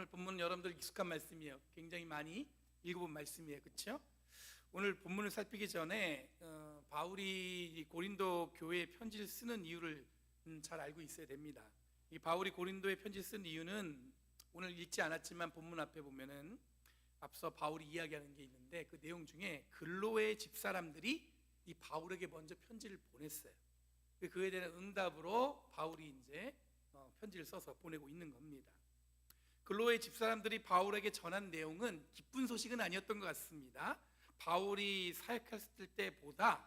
오늘 본문은 여러분들 익숙한 말씀이에요. 굉장히 많이 읽어본 말씀이에요. 그렇죠? 오늘 본문을 살피기 전에 바울이 고린도 교회에 편지를 쓰는 이유를 잘 알고 있어야 됩니다. 이 바울이 고린도에 편지를 쓴 이유는 오늘 읽지 않았지만 본문 앞에 보면은 앞서 바울이 이야기하는 게 있는데 그 내용 중에 근로의 집사람들이 이 바울에게 먼저 편지를 보냈어요. 그에 대한 응답으로 바울이 이제 편지를 써서 보내고 있는 겁니다. 근로의 집사람들이 바울에게 전한 내용은 기쁜 소식은 아니었던 것 같습니다. 바울이 사역했을 때보다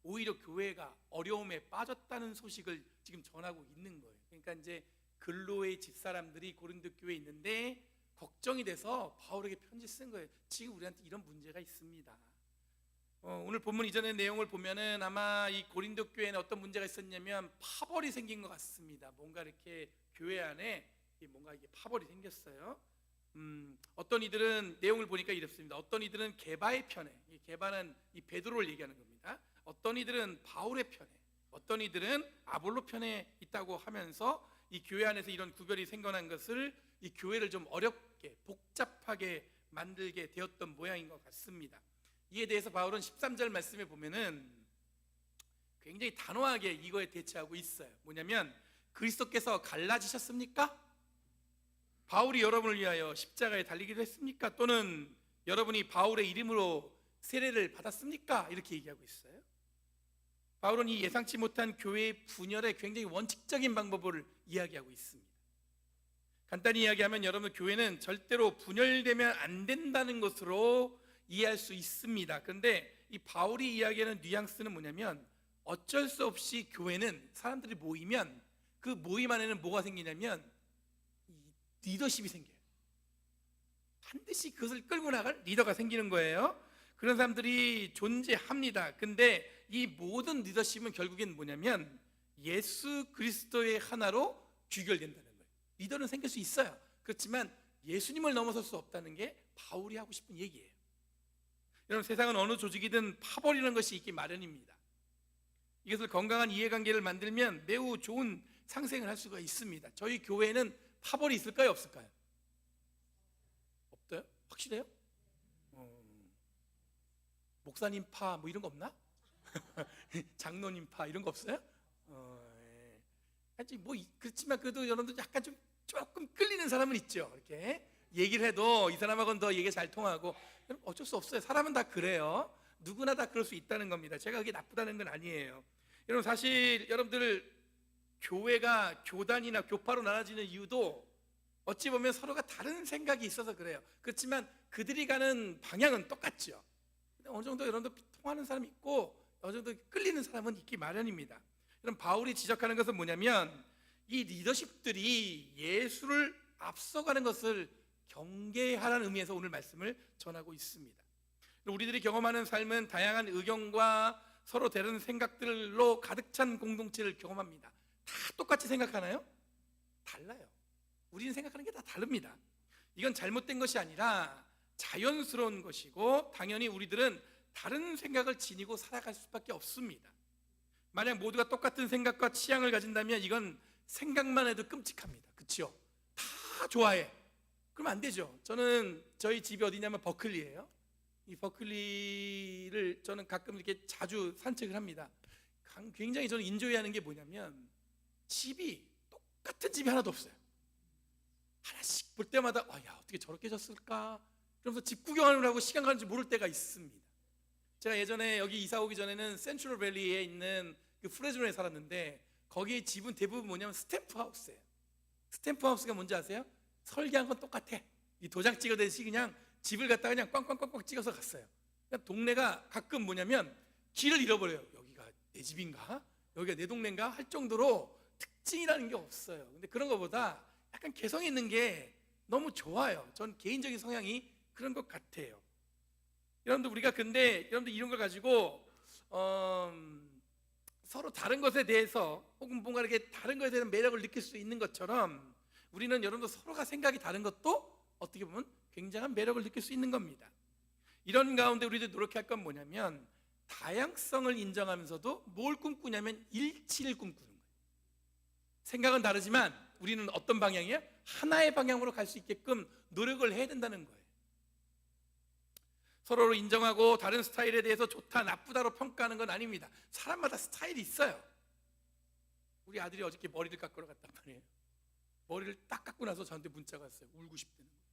오히려 교회가 어려움에 빠졌다는 소식을 지금 전하고 있는 거예요. 그러니까 이제 근로의 집사람들이 고린도 교회에 있는데 걱정이 돼서 바울에게 편지 쓴 거예요. 지금 우리한테 이런 문제가 있습니다. 오늘 본문 이전의 내용을 보면은 아마 이 고린도 교회는 어떤 문제가 있었냐면 파벌이 생긴 것 같습니다. 뭔가 이렇게 교회 안에 뭔가 이게 파벌이 생겼어요. 어떤 이들은 내용을 보니까 이렇습니다. 어떤 이들은 게바의 편에, 이 게바는 이 베드로를 얘기하는 겁니다. 어떤 이들은 바울의 편에, 어떤 이들은 아볼로 편에 있다고 하면서 이 교회 안에서 이런 구별이 생겨난 것을 이 교회를 좀 어렵게 복잡하게 만들게 되었던 모양인 것 같습니다. 이에 대해서 바울은 13절 말씀에 보면은 굉장히 단호하게 이거에 대처하고 있어요. 뭐냐면 그리스도께서 갈라지셨습니까? 바울이 여러분을 위하여 십자가에 달리기도 했습니까? 또는 여러분이 바울의 이름으로 세례를 받았습니까? 이렇게 얘기하고 있어요. 바울은 이 예상치 못한 교회의 분열의 굉장히 원칙적인 방법을 이야기하고 있습니다. 간단히 이야기하면 여러분, 교회는 절대로 분열되면 안 된다는 것으로 이해할 수 있습니다. 그런데 이 바울이 이야기하는 뉘앙스는 뭐냐면 어쩔 수 없이 교회는 사람들이 모이면 그 모임 안에는 뭐가 생기냐면 리더십이 생겨요. 반드시 그것을 끌고 나갈 리더가 생기는 거예요. 그런 사람들이 존재합니다. 근데 이 모든 리더십은 결국엔 뭐냐면 예수 그리스도의 하나로 귀결된다는 거예요. 리더는 생길 수 있어요. 그렇지만 예수님을 넘어설 수 없다는 게 바울이 하고 싶은 얘기예요. 여러분, 세상은 어느 조직이든 파벌이라는 것이 있기 마련입니다. 이것을 건강한 이해관계를 만들면 매우 좋은 상생을 할 수가 있습니다. 저희 교회에는 파벌이 있을까요? 없을까요? 없어요? 확실해요? 목사님 파 뭐 이런 거 없나? 장로님 파 이런 거 없어요? 아직 뭐 그렇지만 그래도 여러분들 약간 좀 조금 끌리는 사람은 있죠. 이렇게 얘기를 해도 이 사람하고는 더 얘기가 잘 통하고. 어쩔 수 없어요. 사람은 다 그래요. 누구나 다 그럴 수 있다는 겁니다. 제가 그게 나쁘다는 건 아니에요. 여러분, 사실 여러분들 교회가 교단이나 교파로 나눠지는 이유도 어찌 보면 서로가 다른 생각이 있어서 그래요. 그렇지만 그들이 가는 방향은 똑같죠. 어느 정도 여러분들 통하는 사람이 있고 어느 정도 끌리는 사람은 있기 마련입니다. 여러분, 바울이 지적하는 것은 뭐냐면 이 리더십들이 예수를 앞서가는 것을 경계하라는 의미에서 오늘 말씀을 전하고 있습니다. 우리들이 경험하는 삶은 다양한 의견과 서로 다른 생각들로 가득 찬 공동체를 경험합니다. 다 똑같이 생각하나요? 달라요. 우리는 생각하는 게 다 다릅니다. 이건 잘못된 것이 아니라 자연스러운 것이고 당연히 우리들은 다른 생각을 지니고 살아갈 수밖에 없습니다. 만약 모두가 똑같은 생각과 취향을 가진다면 이건 생각만 해도 끔찍합니다. 그렇죠? 다 좋아해. 그럼 안 되죠. 저는 저희 집이 어디냐면 버클리예요. 이 버클리를 저는 가끔 이렇게 자주 산책을 합니다. 굉장히 저는 인조이하는 게 뭐냐면 집이 똑같은 집이 하나도 없어요. 하나씩 볼 때마다 야, 어떻게 저렇게 졌을까? 그러면서 집 구경을 하고 시간 가는지 모를 때가 있습니다. 제가 예전에 여기 이사 오기 전에는 센트럴 밸리에 있는 그 프레즈노에 살았는데 거기에 집은 대부분 뭐냐면 스탬프 하우스예요. 스탬프 하우스가 뭔지 아세요? 설계한 건 똑같아. 이 도장 찍어대듯이 그냥 집을 갖다가 그냥 꽝꽝꽝꽝 찍어서 갔어요. 그러니까 동네가 가끔 뭐냐면 길을 잃어버려요. 여기가 내 집인가? 여기가 내 동네인가? 할 정도로 특징이라는 게 없어요. 근데 그런 것보다 약간 개성 있는 게 너무 좋아요. 전 개인적인 성향이 그런 것 같아요. 여러분들, 우리가 근데 여러분들 이런 걸 가지고 서로 다른 것에 대해서 혹은 뭔가 이렇게 다른 것에 대한 매력을 느낄 수 있는 것처럼 우리는 여러분들 서로가 생각이 다른 것도 어떻게 보면 굉장한 매력을 느낄 수 있는 겁니다. 이런 가운데 우리들 노력할 건 뭐냐면 다양성을 인정하면서도 뭘 꿈꾸냐면 일치를 꿈꾸는 거예요. 생각은 다르지만 우리는 어떤 방향이에요? 하나의 방향으로 갈 수 있게끔 노력을 해야 된다는 거예요. 서로를 인정하고 다른 스타일에 대해서 좋다 나쁘다로 평가하는 건 아닙니다. 사람마다 스타일이 있어요. 우리 아들이 어저께 머리를 깎으러 갔단 말이에요. 머리를 딱 깎고 나서 저한테 문자가 왔어요. 울고 싶다는 거예요.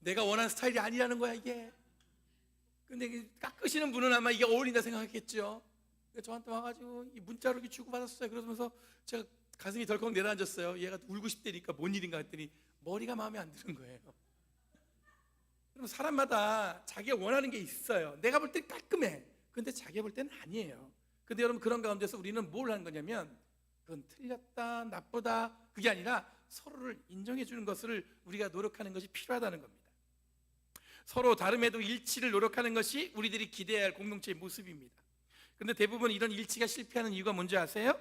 내가 원하는 스타일이 아니라는 거야 이게. 근데 깎으시는 분은 아마 이게 어울린다 생각했겠죠. 저한테 와가지고 이 문자로 이렇게 주고받았어요. 그러면서 제가 가슴이 덜컥 내려앉았어요. 얘가 울고 싶다니까 뭔 일인가 했더니 머리가 마음에 안 드는 거예요. 그럼 사람마다 자기가 원하는 게 있어요. 내가 볼 땐 깔끔해. 근데 자기가 볼 때는 아니에요. 근데 여러분 그런 가운데서 우리는 뭘 하는 거냐면 그건 틀렸다 나쁘다 그게 아니라 서로를 인정해 주는 것을 우리가 노력하는 것이 필요하다는 겁니다. 서로 다름에도 일치를 노력하는 것이 우리들이 기대해야 할 공동체의 모습입니다. 근데 대부분 이런 일치가 실패하는 이유가 뭔지 아세요?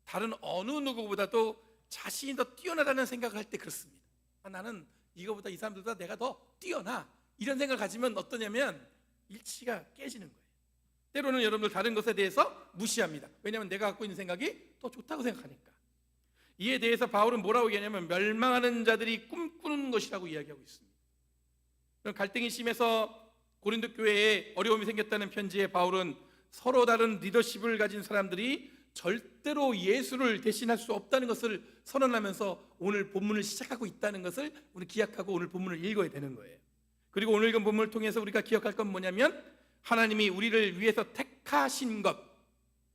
다른 어느 누구보다도 자신이 더 뛰어나다는 생각을 할 때 그렇습니다. 나는 이거보다 이 사람들보다 내가 더 뛰어나 이런 생각을 가지면 어떠냐면 일치가 깨지는 거예요. 때로는 여러분들 다른 것에 대해서 무시합니다. 왜냐하면 내가 갖고 있는 생각이 더 좋다고 생각하니까. 이에 대해서 바울은 뭐라고 얘기하냐면 멸망하는 자들이 꿈꾸는 것이라고 이야기하고 있습니다. 갈등이 심해서 고린도 교회에 어려움이 생겼다는 편지에 바울은 서로 다른 리더십을 가진 사람들이 절대로 예수를 대신할 수 없다는 것을 선언하면서 오늘 본문을 시작하고 있다는 것을 우리 기억하고 오늘 본문을 읽어야 되는 거예요. 그리고 오늘 읽은 본문을 통해서 우리가 기억할 건 뭐냐면 하나님이 우리를 위해서 택하신 것,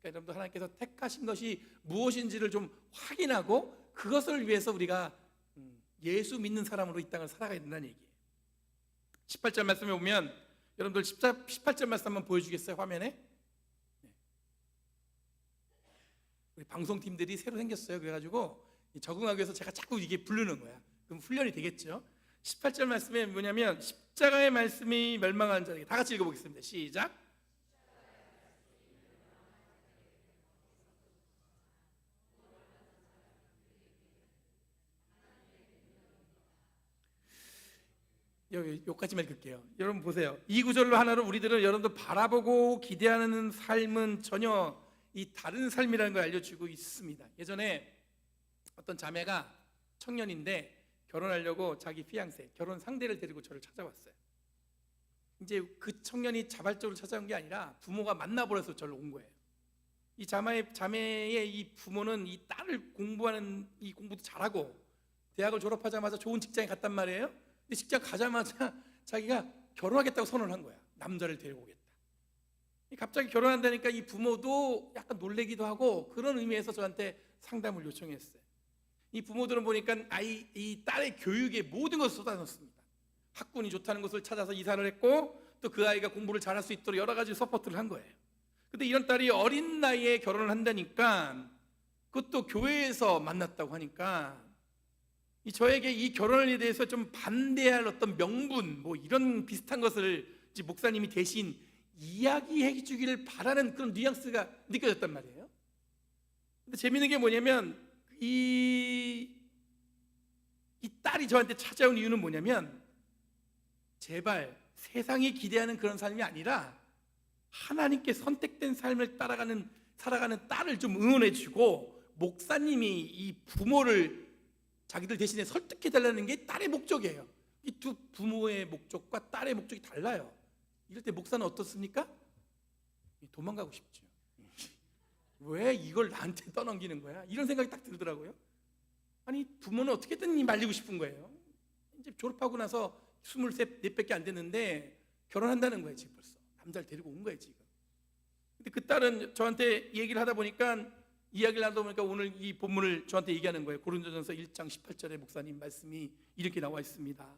그러니까 여러분들 하나님께서 택하신 것이 무엇인지를 좀 확인하고 그것을 위해서 우리가 예수 믿는 사람으로 이 땅을 살아가야 된다는 얘기예요. 18절 말씀에 보면 여러분들 18절 말씀 한번 보여주겠어요? 화면에. 우리 방송팀들이 새로 생겼어요. 그래가지고 적응하기 위해서 제가 자꾸 이게 부르는 거야. 그럼 훈련이 되겠죠. 18절 말씀에 뭐냐면 십자가의 말씀이 멸망하는 자에게, 다 같이 읽어보겠습니다. 시작. 여기까지만 읽을게요. 여러분 보세요. 이 구절로 하나로 우리들은 여러분들 바라보고 기대하는 삶은 전혀 이 다른 삶이라는 걸 알려주고 있습니다. 예전에 어떤 자매가 청년인데 결혼하려고 자기 피앙세, 결혼 상대를 데리고 저를 찾아왔어요. 이제 그 청년이 자발적으로 찾아온 게 아니라 부모가 만나보려서 저를 온 거예요. 이 자매의 이 부모는 이 딸을 공부하는 이 공부도 잘하고 대학을 졸업하자마자 좋은 직장에 갔단 말이에요. 근데 직장 가자마자 자기가 결혼하겠다고 선언을 한 거야. 남자를 데리고 오겠다. 갑자기 결혼한다니까 이 부모도 약간 놀래기도 하고 그런 의미에서 저한테 상담을 요청했어요. 이 부모들은 보니까 이 딸의 교육에 모든 것을 쏟아넣습니다. 학군이 좋다는 것을 찾아서 이사를 했고 또 그 아이가 공부를 잘할 수 있도록 여러 가지 서포트를 한 거예요. 근데 이런 딸이 어린 나이에 결혼을 한다니까 그것도 교회에서 만났다고 하니까 저에게 이 결혼에 대해서 좀 반대할 어떤 명분 뭐 이런 비슷한 것을 목사님이 대신 이야기해 주기를 바라는 그런 뉘앙스가 느껴졌단 말이에요. 근데 재밌는 게 뭐냐면 이 딸이 저한테 찾아온 이유는 뭐냐면 제발 세상이 기대하는 그런 삶이 아니라 하나님께 선택된 삶을 살아가는 딸을 좀 응원해 주고 목사님이 이 부모를 자기들 대신에 설득해 달라는 게 딸의 목적이에요. 이 두 부모의 목적과 딸의 목적이 달라요. 이럴 때 목사는 어떻습니까? 도망가고 싶죠. 왜 이걸 나한테 떠넘기는 거야? 이런 생각이 딱 들더라고요. 아니 부모는 어떻게든 말리고 싶은 거예요. 이제 졸업하고 나서 23밖에 안 됐는데 결혼한다는 거예요. 지금 벌써 남자를 데리고 온 거예요 지금. 근데 그 딸은 저한테 얘기를 하다 보니까 이야기를 하다 보니까 오늘 이 본문을 저한테 얘기하는 거예요. 고린도전서 1장 18절에 목사님 말씀이 이렇게 나와 있습니다.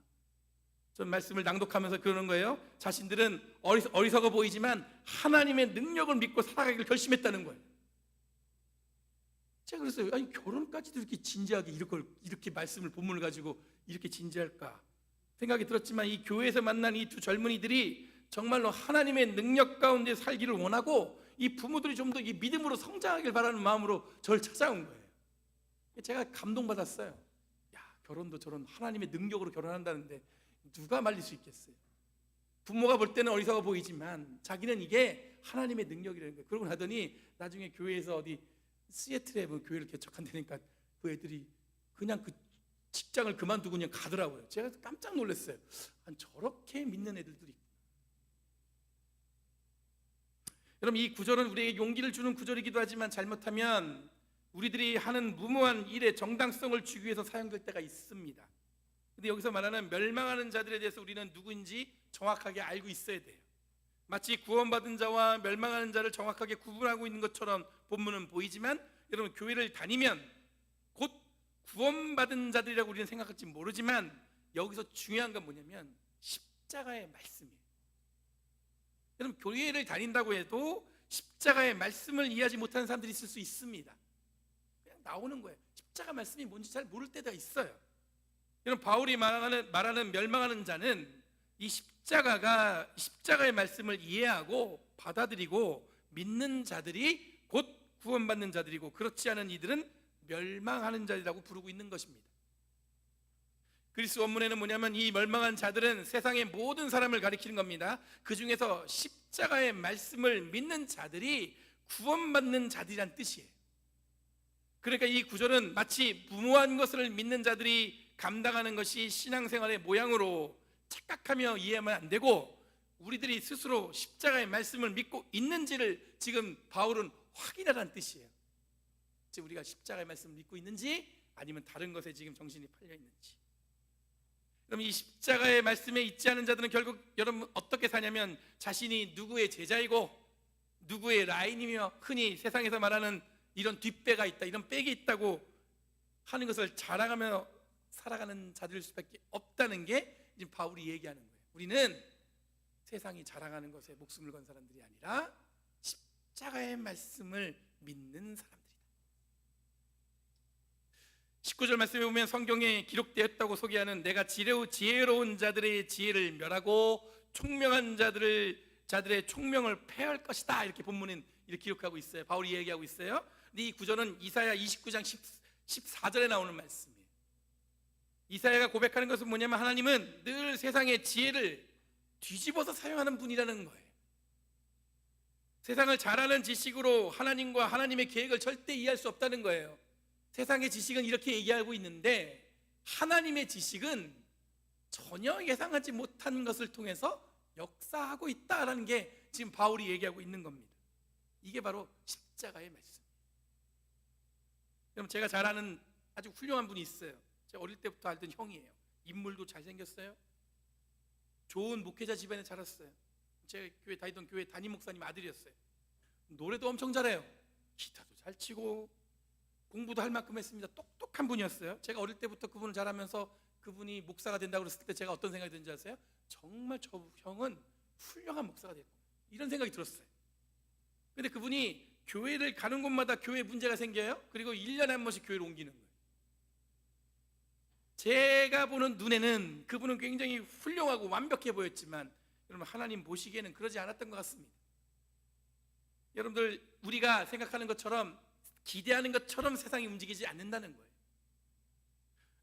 전 말씀을 낭독하면서 그러는 거예요. 자신들은 어리석어 보이지만 하나님의 능력을 믿고 살아가기를 결심했다는 거예요. 제가 그랬어요. 아니 결혼까지도 이렇게 진지하게 이렇게 말씀을 본문을 가지고 이렇게 진지할까 생각이 들었지만 이 교회에서 만난 이 두 젊은이들이 정말로 하나님의 능력 가운데 살기를 원하고 이 부모들이 좀 더 이 믿음으로 성장하길 바라는 마음으로 저를 찾아온 거예요. 제가 감동받았어요. 야, 결혼도 저런 하나님의 능력으로 결혼한다는데 누가 말릴 수 있겠어요? 부모가 볼 때는 어리석어 보이지만 자기는 이게 하나님의 능력이라는 거예요. 그러고 나더니 나중에 교회에서 어디 시애틀에 뭐 교회를 개척한다니까 그 애들이 그냥 그 직장을 그만두고 그냥 가더라고요. 제가 깜짝 놀랐어요. 저렇게 믿는 애들도 있고. 여러분, 이 구절은 우리에게 용기를 주는 구절이기도 하지만 잘못하면 우리들이 하는 무모한 일의 정당성을 주기 위해서 사용될 때가 있습니다. 근데 여기서 말하는 멸망하는 자들에 대해서 우리는 누구인지 정확하게 알고 있어야 돼요. 마치 구원받은 자와 멸망하는 자를 정확하게 구분하고 있는 것처럼 본문은 보이지만, 여러분, 교회를 다니면 곧 구원받은 자들이라고 우리는 생각할지 모르지만 여기서 중요한 건 뭐냐면 십자가의 말씀이에요. 여러분, 교회를 다닌다고 해도 십자가의 말씀을 이해하지 못하는 사람들이 있을 수 있습니다. 그냥 나오는 거예요. 십자가 말씀이 뭔지 잘 모를 때가 있어요. 여러분, 바울이 말하는 멸망하는 자는 이 십자가의 말씀을 이해하고 받아들이고 믿는 자들이 곧 구원받는 자들이고, 그렇지 않은 이들은 멸망하는 자들이라고 부르고 있는 것입니다. 그리스 원문에는 뭐냐면 이 멸망한 자들은 세상의 모든 사람을 가리키는 겁니다. 그 중에서 십자가의 말씀을 믿는 자들이 구원받는 자들이란 뜻이에요. 그러니까 이 구절은 마치 무모한 것을 믿는 자들이 감당하는 것이 신앙생활의 모양으로 착각하며 이해하면 안 되고, 우리들이 스스로 십자가의 말씀을 믿고 있는지를 지금 바울은 확인하라는 뜻이에요. 즉, 우리가 십자가의 말씀을 믿고 있는지 아니면 다른 것에 지금 정신이 팔려 있는지. 그럼 이 십자가의 말씀에 있지 않은 자들은 결국 여러분 어떻게 사냐면 자신이 누구의 제자이고 누구의 라인이며, 흔히 세상에서 말하는 이런 뒷배가 있다, 이런 백이 있다고 하는 것을 자랑하며 살아가는 자들일 수밖에 없다는 게 지금 바울이 얘기하는 거예요. 우리는 세상이 자랑하는 것에 목숨을 건 사람들이 아니라 십자가의 말씀을 믿는 사람들이다. 19절 말씀에 보면 성경에 기록되었다고 소개하는 내가 지혜로운 자들의 지혜를 멸하고 총명한 자들의 총명을 패할 것이다, 이렇게 본문은 이렇게 기록하고 있어요. 바울이 얘기하고 있어요. 근데 이 구절은 이사야 29장 14절에 나오는 말씀이에요. 이사야가 고백하는 것은 뭐냐면 하나님은 늘 세상의 지혜를 뒤집어서 사용하는 분이라는 거예요. 세상을 잘 아는 지식으로 하나님과 하나님의 계획을 절대 이해할 수 없다는 거예요. 세상의 지식은 이렇게 얘기하고 있는데 하나님의 지식은 전혀 예상하지 못한 것을 통해서 역사하고 있다라는 게 지금 바울이 얘기하고 있는 겁니다. 이게 바로 십자가의 말씀. 여러분, 제가 잘 아는 아주 훌륭한 분이 있어요. 제가 어릴 때부터 알던 형이에요. 인물도 잘생겼어요. 좋은 목회자 집안에 자랐어요. 제가 다니던 교회 담임 목사님 아들이었어요. 노래도 엄청 잘해요. 기타도 잘 치고 공부도 할 만큼 했습니다. 똑똑한 분이었어요. 제가 어릴 때부터 그분을 잘하면서 그분이 목사가 된다고 그랬을 때 제가 어떤 생각이 드는지 아세요? 정말 저 형은 훌륭한 목사가 됐고, 이런 생각이 들었어요. 근데 그분이 교회를 가는 곳마다 교회에 문제가 생겨요. 그리고 1년에 한 번씩 교회를 옮기는 거예요. 제가 보는 눈에는 그분은 굉장히 훌륭하고 완벽해 보였지만 여러분, 하나님 보시기에는 그러지 않았던 것 같습니다. 여러분들, 우리가 생각하는 것처럼, 기대하는 것처럼 세상이 움직이지 않는다는 거예요.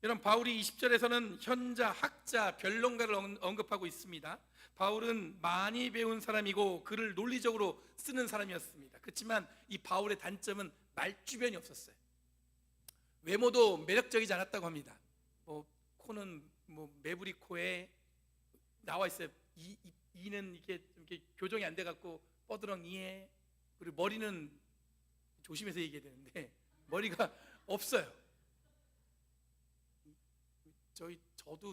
여러분, 바울이 20절에서는 현자, 학자, 변론가를 언급하고 있습니다. 바울은 많이 배운 사람이고 글을 논리적으로 쓰는 사람이었습니다. 그렇지만 이 바울의 단점은 말주변이 없었어요. 외모도 매력적이지 않았다고 합니다. 코는 매부리 코에 나와 있어요. 이는 이렇게 교정이 안 돼갖고 뻐드렁이에, 그리고 머리는 조심해서 얘기해야 되는데 머리가 없어요.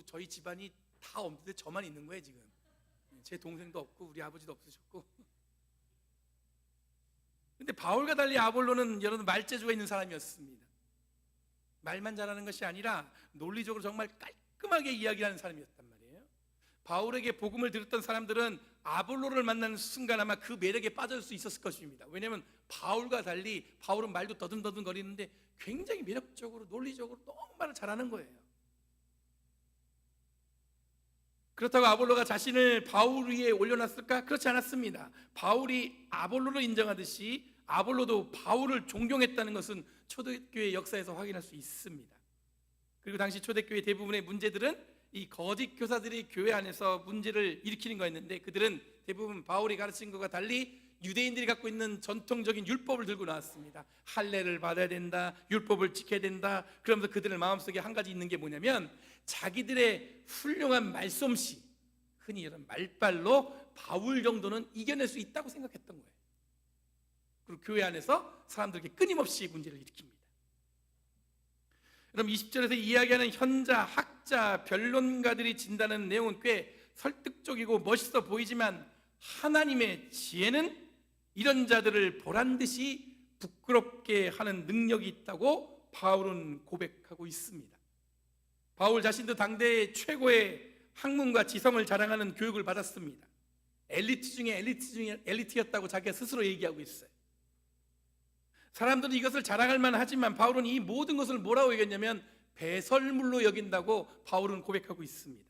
저희 집안이 다 없는데 저만 있는 거예요 지금. 제 동생도 없고 우리 아버지도 없으셨고. 근데 바울과 달리 아볼로는 여러분 말재주가 있는 사람이었습니다. 말만 잘하는 것이 아니라 논리적으로 정말 깔끔하게 이야기하는 사람이었단 말이에요. 바울에게 복음을 들었던 사람들은 아볼로를 만나는 순간 아마 그 매력에 빠질 수 있었을 것입니다. 왜냐하면 바울과 달리 바울은 말도 더듬더듬 거리는데 굉장히 매력적으로 논리적으로 너무 말을 잘하는 거예요. 그렇다고 아볼로가 자신을 바울 위에 올려놨을까? 그렇지 않았습니다. 바울이 아볼로를 인정하듯이 아볼로도 바울을 존경했다는 것은 초대교회 역사에서 확인할 수 있습니다. 그리고 당시 초대교회 대부분의 문제들은 이 거짓 교사들이 교회 안에서 문제를 일으키는 거였는데, 그들은 대부분 바울이 가르친 것과 달리 유대인들이 갖고 있는 전통적인 율법을 들고 나왔습니다. 할례를 받아야 된다, 율법을 지켜야 된다. 그러면서 그들의 마음속에 한 가지 있는 게 뭐냐면 자기들의 훌륭한 말솜씨, 흔히 이런 말빨로 바울 정도는 이겨낼 수 있다고 생각했던 거예요. 그리고 교회 안에서 사람들에게 끊임없이 문제를 일으킵니다. 그럼 20절에서 이야기하는 현자, 학자, 변론가들이 진단하는 내용은 꽤 설득적이고 멋있어 보이지만 하나님의 지혜는 이런 자들을 보란듯이 부끄럽게 하는 능력이 있다고 바울은 고백하고 있습니다. 바울 자신도 당대의 최고의 학문과 지성을 자랑하는 교육을 받았습니다. 엘리트 중에 엘리트였다고 자기가 스스로 얘기하고 있어요. 사람들은 이것을 자랑할 만하지만 바울은 이 모든 것을 뭐라고 얘기했냐면 배설물로 여긴다고 바울은 고백하고 있습니다.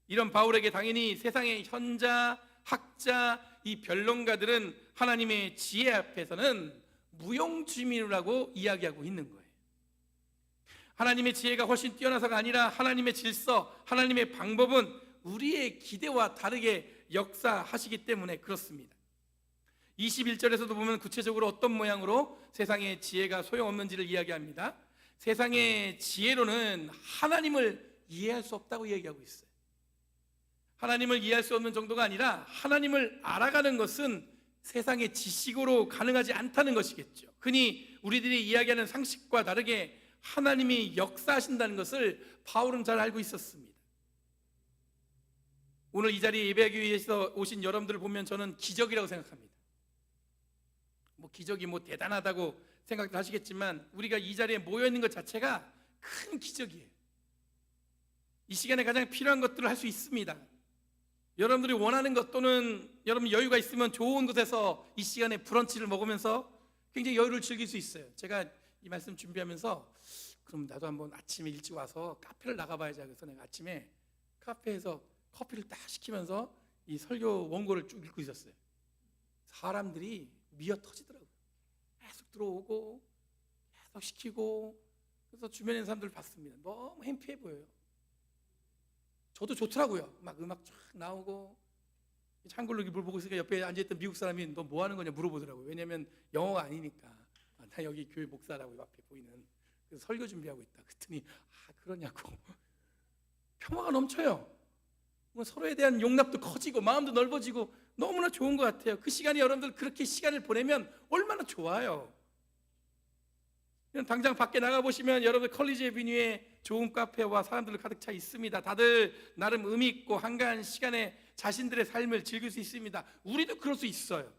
이런 바울에게 당연히 세상의 현자, 학자, 이 변론가들은 하나님의 지혜 앞에서는 무용지물이라고 이야기하고 있는 거예요. 하나님의 지혜가 훨씬 뛰어나서가 아니라 하나님의 질서, 하나님의 방법은 우리의 기대와 다르게 역사하시기 때문에 그렇습니다. 21절에서도 보면 구체적으로 어떤 모양으로 세상의 지혜가 소용없는지를 이야기합니다. 세상의 지혜로는 하나님을 이해할 수 없다고 얘기하고 있어요. 하나님을 이해할 수 없는 정도가 아니라 하나님을 알아가는 것은 세상의 지식으로 가능하지 않다는 것이겠죠. 흔히 우리들이 이야기하는 상식과 다르게 하나님이 역사하신다는 것을 바울은 잘 알고 있었습니다. 오늘 이 자리에 예배하기 위해서 오신 여러분들을 보면 저는 기적이라고 생각합니다. 기적이 대단하다고 생각을 하시겠지만 우리가 이 자리에 모여 있는 것 자체가 큰 기적이에요. 이 시간에 가장 필요한 것들을 할 수 있습니다. 여러분들이 원하는 것 또는 여러분 여유가 있으면 좋은 곳에서 이 시간에 브런치를 먹으면서 굉장히 여유를 즐길 수 있어요. 제가 이 말씀 준비하면서 그럼 나도 한번 아침에 일찍 와서 카페를 나가봐야지 그래서 내가 아침에 카페에서 커피를 딱 시키면서 이 설교 원고를 쭉 읽고 있었어요. 사람들이 미어 터지더라고요. 계속 들어오고 계속 시키고 그래서 주변에 있는 사람들을 봤습니다. 너무 행피해 보여요. 저도 좋더라고요. 막 음악 쫙 나오고 한글로 물 보고 있으니까 옆에 앉아있던 미국 사람이 너 뭐 하는 거냐 물어보더라고요. 왜냐면 영어가 아니니까. 나 여기 교회 목사라고 앞에 보이는. 그래서 설교 준비하고 있다. 그랬더니 그러냐고. 평화가 넘쳐요. 서로에 대한 용납도 커지고 마음도 넓어지고 너무나 좋은 것 같아요. 그 시간에 여러분들 그렇게 시간을 보내면 얼마나 좋아요. 당장 밖에 나가보시면 여러분 컬리지 애비뉴에 좋은 카페와 사람들로 가득 차 있습니다. 다들 나름 의미 있고 한가한 시간에 자신들의 삶을 즐길 수 있습니다. 우리도 그럴 수 있어요.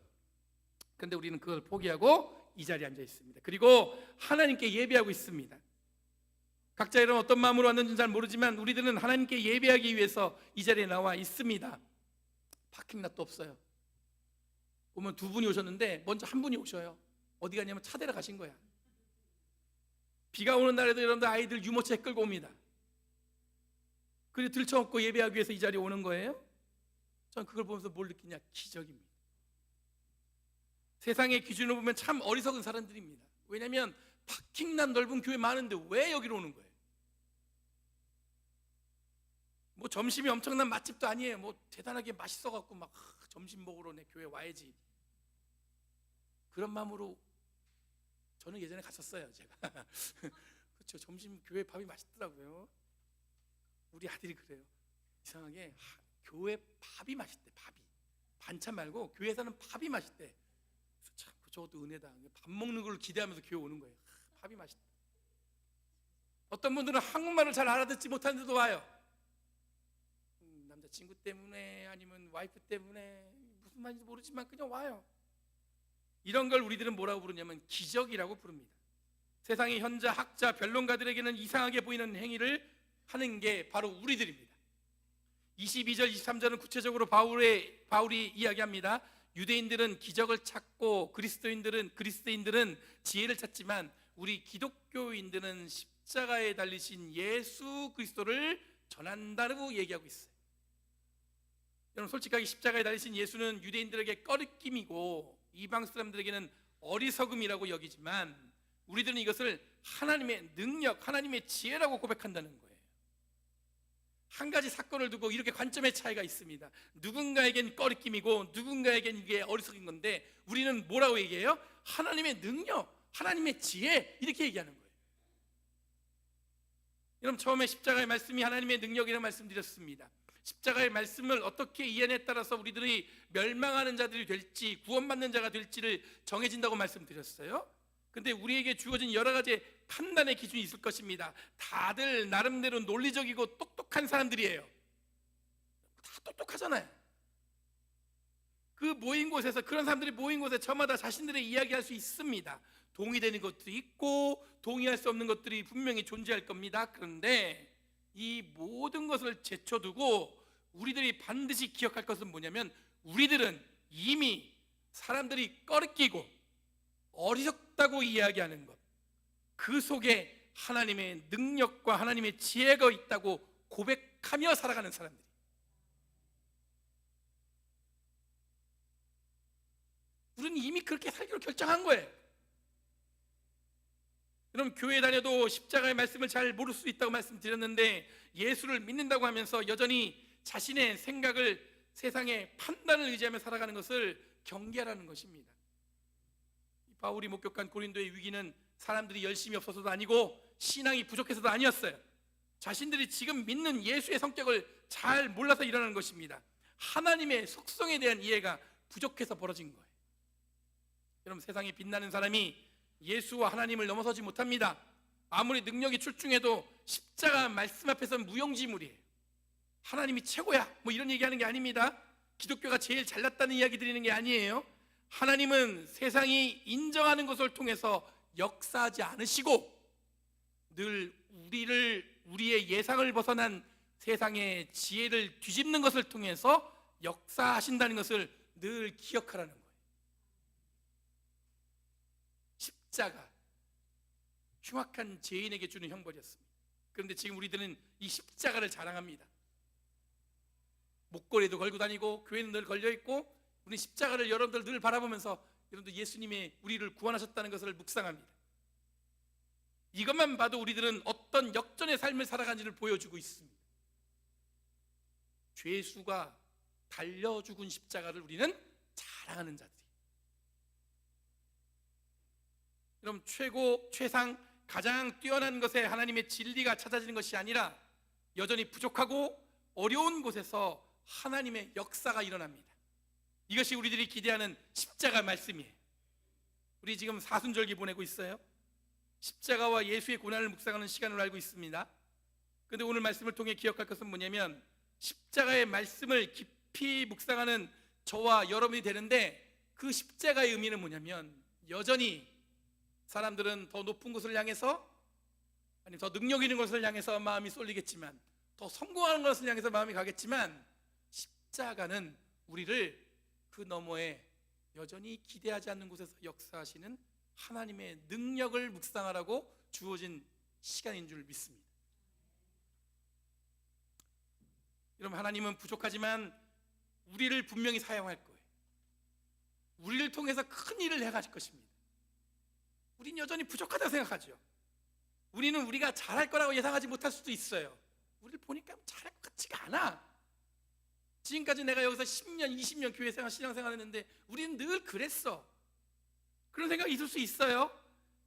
그런데 우리는 그걸 포기하고 이 자리에 앉아 있습니다. 그리고 하나님께 예배하고 있습니다. 각자 이런 어떤 마음으로 왔는지는 잘 모르지만 우리들은 하나님께 예배하기 위해서 이 자리에 나와 있습니다. 파킹랏도 없어요. 보면 두 분이 오셨는데 먼저 한 분이 오셔요. 어디 가냐면 차 대러 가신 거야. 비가 오는 날에도 여러분들 아이들 유모차에 끌고 옵니다. 그리고 들쳐업고 예배하기 위해서 이 자리에 오는 거예요. 저는 그걸 보면서 뭘 느끼냐? 기적입니다. 세상의 기준으로 보면 참 어리석은 사람들입니다. 왜냐하면 파킹난 넓은 교회 많은데 왜 여기로 오는 거예요? 점심이 엄청난 맛집도 아니에요. 대단하게 맛있어갖고 막 점심 먹으러 내 교회 와야지. 그런 마음으로 저는 예전에 갔었어요. 제가 그렇죠. 점심 교회 밥이 맛있더라고요. 우리 아들이 그래요. 이상하게 교회 밥이 맛있대. 밥이 반찬 말고 교회에서는 밥이 맛있대. 그래서 참 저것도 은혜다. 밥 먹는 걸 기대하면서 교회 오는 거예요. 밥이 맛있다. 어떤 분들은 한국말을 잘 알아듣지 못하는데도 와요. 남자친구 때문에 아니면 와이프 때문에 무슨 말인지 모르지만 그냥 와요. 이런 걸 우리들은 뭐라고 부르냐면 기적이라고 부릅니다. 세상의 현자, 학자, 변론가들에게는 이상하게 보이는 행위를 하는 게 바로 우리들입니다. 22절, 23절은 구체적으로 바울이 이야기합니다. 유대인들은 기적을 찾고 그리스도인들은 지혜를 찾지만 우리 기독교인들은 십자가에 달리신 예수 그리스도를 전한다고 얘기하고 있어요. 여러분 솔직하게 십자가에 달리신 예수는 유대인들에게 꺼리낌이고 이방 사람들에게는 어리석음이라고 여기지만 우리들은 이것을 하나님의 능력, 하나님의 지혜라고 고백한다는 거예요. 한 가지 사건을 두고 이렇게 관점의 차이가 있습니다. 누군가에겐 꺼리낌이고 누군가에겐 이게 어리석인 건데, 우리는 뭐라고 얘기해요? 하나님의 능력, 하나님의 지혜, 이렇게 얘기하는 거예요. 여러분, 처음에 십자가의 말씀이 하나님의 능력이라는 말씀드렸습니다. 십자가의 말씀을 어떻게 이해에 따라서 우리들이 멸망하는 자들이 될지 구원받는 자가 될지를 정해진다고 말씀드렸어요. 근데 우리에게 주어진 여러 가지 판단의 기준이 있을 것입니다. 다들 나름대로 논리적이고 똑똑한 사람들이에요. 다 똑똑하잖아요. 그 모인 곳에서, 그런 사람들이 모인 곳에 저마다 자신들의 이야기할 수 있습니다. 동의되는 것도 있고 동의할 수 없는 것들이 분명히 존재할 겁니다. 그런데 이 모든 것을 제쳐두고 우리들이 반드시 기억할 것은 뭐냐면, 우리들은 이미 사람들이 꺼리끼고 어리석다고 이야기하는 것, 그 속에 하나님의 능력과 하나님의 지혜가 있다고 고백하며 살아가는 사람들이, 우리는 이미 그렇게 살기로 결정한 거예요. 그럼 교회 다녀도 십자가의 말씀을 잘 모를 수 있다고 말씀드렸는데, 예수를 믿는다고 하면서 여전히 자신의 생각을, 세상의 판단을 의지하며 살아가는 것을 경계하라는 것입니다. 바울이 목격한 고린도의 위기는 사람들이 열심이 없어서도 아니고 신앙이 부족해서도 아니었어요. 자신들이 지금 믿는 예수의 성격을 잘 몰라서 일어나는 것입니다. 하나님의 속성에 대한 이해가 부족해서 벌어진 거예요. 여러분, 세상에 빛나는 사람이 예수와 하나님을 넘어서지 못합니다. 아무리 능력이 출중해도 십자가 말씀 앞에서는 무용지물이에요. 하나님이 최고야, 뭐 이런 얘기하는 게 아닙니다. 기독교가 제일 잘났다는 이야기 드리는 게 아니에요. 하나님은 세상이 인정하는 것을 통해서 역사하지 않으시고, 늘 우리의 예상을 벗어난 세상의 지혜를 뒤집는 것을 통해서 역사하신다는 것을 늘 기억하라는 거예요. 십자가, 흉악한 죄인에게 주는 형벌이었습니다. 그런데 지금 우리들은 이 십자가를 자랑합니다. 목걸이도 걸고 다니고 교회는 늘 걸려있고, 우리 십자가를 여러분들 늘 바라보면서 여러분들 예수님이 우리를 구원하셨다는 것을 묵상합니다. 이것만 봐도 우리들은 어떤 역전의 삶을 살아가는지를 보여주고 있습니다. 죄수가 달려 죽은 십자가를 우리는 자랑하는 자들이. 그럼 최고, 최상, 가장 뛰어난 것에 하나님의 진리가 찾아지는 것이 아니라 여전히 부족하고 어려운 곳에서 하나님의 역사가 일어납니다. 이것이 우리들이 기대하는 십자가 말씀이에요. 우리 지금 사순절기 보내고 있어요. 십자가와 예수의 고난을 묵상하는 시간을 알고 있습니다. 그런데 오늘 말씀을 통해 기억할 것은 뭐냐면, 십자가의 말씀을 깊이 묵상하는 저와 여러분이 되는데, 그 십자가의 의미는 뭐냐면, 여전히 사람들은 더 높은 곳을 향해서, 아니 더 능력 있는 것을 향해서 마음이 쏠리겠지만, 더 성공하는 것을 향해서 마음이 가겠지만, 십자가는 우리를 그 너머에 여전히 기대하지 않는 곳에서 역사하시는 하나님의 능력을 묵상하라고 주어진 시간인 줄 믿습니다. 여러분, 하나님은 부족하지만 우리를 분명히 사용할 거예요. 우리를 통해서 큰 일을 해가실 것입니다. 우린 여전히 부족하다고 생각하죠. 우리는 우리가 잘할 거라고 예상하지 못할 수도 있어요. 우리를 보니까 잘할 것 같지가 않아. 지금까지 내가 여기서 10년, 20년 교회 생활, 신앙생활 했는데 우리는 늘 그랬어. 그런 생각이 있을 수 있어요.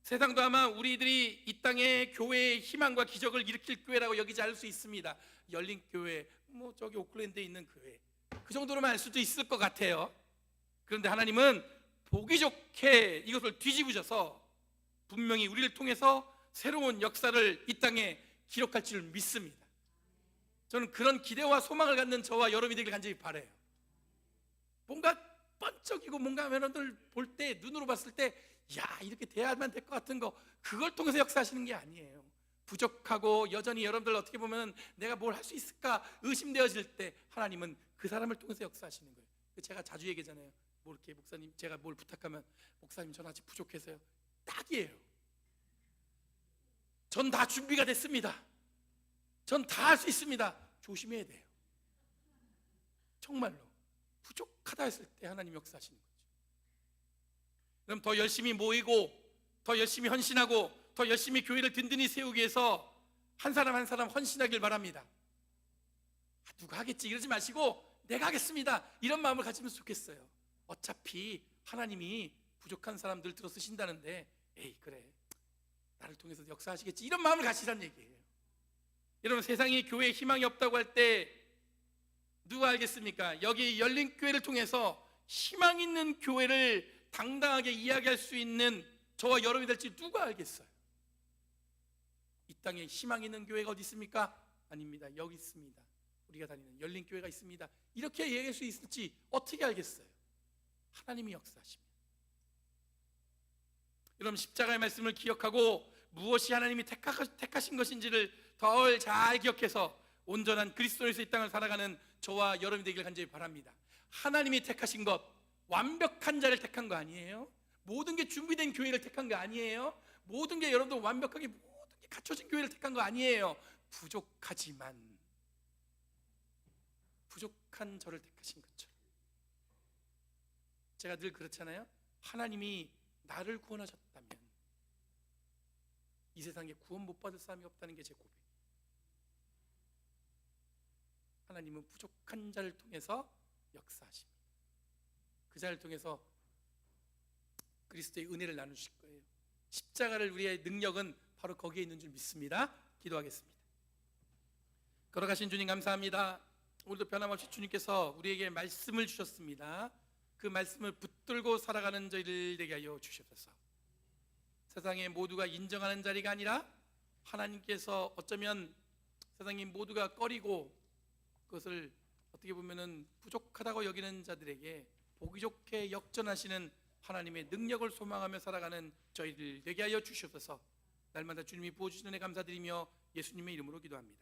세상도 아마 우리들이 이 땅에 교회의 희망과 기적을 일으킬 교회라고 여기지 않을 수 있습니다. 열린 교회, 뭐 저기 오클랜드에 있는 교회, 그 정도로만 알 수도 있을 것 같아요. 그런데 하나님은 보기 좋게 이것을 뒤집으셔서 분명히 우리를 통해서 새로운 역사를 이 땅에 기록할 줄 믿습니다. 저는 그런 기대와 소망을 갖는 저와 여러분이 되길 간절히 바라요. 뭔가 번쩍이고 뭔가 여러분들 볼 때, 눈으로 봤을 때 야, 이렇게 돼야만 될 것 같은 거, 그걸 통해서 역사하시는 게 아니에요. 부족하고 여전히 여러분들 어떻게 보면 내가 뭘 할 수 있을까 의심되어질 때 하나님은 그 사람을 통해서 역사하시는 거예요. 제가 자주 얘기하잖아요. 뭐 이렇게 목사님, 제가 뭘 부탁하면 목사님 전 아직 부족해서요. 딱이에요. 전 다 준비가 됐습니다. 전 다 할 수 있습니다. 조심해야 돼요. 정말로 부족하다 했을 때 하나님 역사하시는 거죠. 그럼 더 열심히 모이고 더 열심히 헌신하고 더 열심히 교회를 든든히 세우기 위해서 한 사람 한 사람 헌신하길 바랍니다. 누가 하겠지 이러지 마시고 내가 하겠습니다 이런 마음을 가지면 좋겠어요. 어차피 하나님이 부족한 사람들 들어 쓰신다는데 에이 그래 나를 통해서 역사하시겠지 이런 마음을 가지란 얘기예요. 여러분 세상에 교회에 희망이 없다고 할 때 누가 알겠습니까? 여기 열린교회를 통해서 희망 있는 교회를 당당하게 이야기할 수 있는 저와 여러분이 될지 누가 알겠어요? 이 땅에 희망 있는 교회가 어디 있습니까? 아닙니다. 여기 있습니다. 우리가 다니는 열린교회가 있습니다. 이렇게 얘기할 수 있을지 어떻게 알겠어요? 하나님이 역사하십니다. 여러분 십자가의 말씀을 기억하고 무엇이 하나님이 택하신 것인지를 더 잘 기억해서 온전한 그리스도인에서 이 땅을 살아가는 저와 여러분이 되기를 간절히 바랍니다. 하나님이 택하신 것, 완벽한 자를 택한 거 아니에요? 모든 게 준비된 교회를 택한 거 아니에요? 모든 게 여러분들 완벽하게 모든 게 갖춰진 교회를 택한 거 아니에요? 부족하지만 부족한 저를 택하신 것처럼 제가 늘 그렇잖아요. 하나님이 나를 구원하셨다면 이 세상에 구원 못 받을 사람이 없다는 게 제 고백이에요. 하나님은 부족한 자를 통해서 역사하십니다. 그 자를 통해서 그리스도의 은혜를 나누실 거예요. 십자가를 우리의 능력은 바로 거기에 있는 줄 믿습니다. 기도하겠습니다. 걸어가신 주님 감사합니다. 오늘도 변함없이 주님께서 우리에게 말씀을 주셨습니다. 그 말씀을 붙들고 살아가는 저희들 되게 하여 주시옵소서. 세상에 모두가 인정하는 자리가 아니라 하나님께서 어쩌면 세상에 모두가 꺼리고 그것을 어떻게 보면은 부족하다고 여기는 자들에게 보기 좋게 역전하시는 하나님의 능력을 소망하며 살아가는 저희들 되게 하여 주시옵소서. 날마다 주님이 부어주시는 은혜 감사드리며 예수님의 이름으로 기도합니다.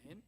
아멘.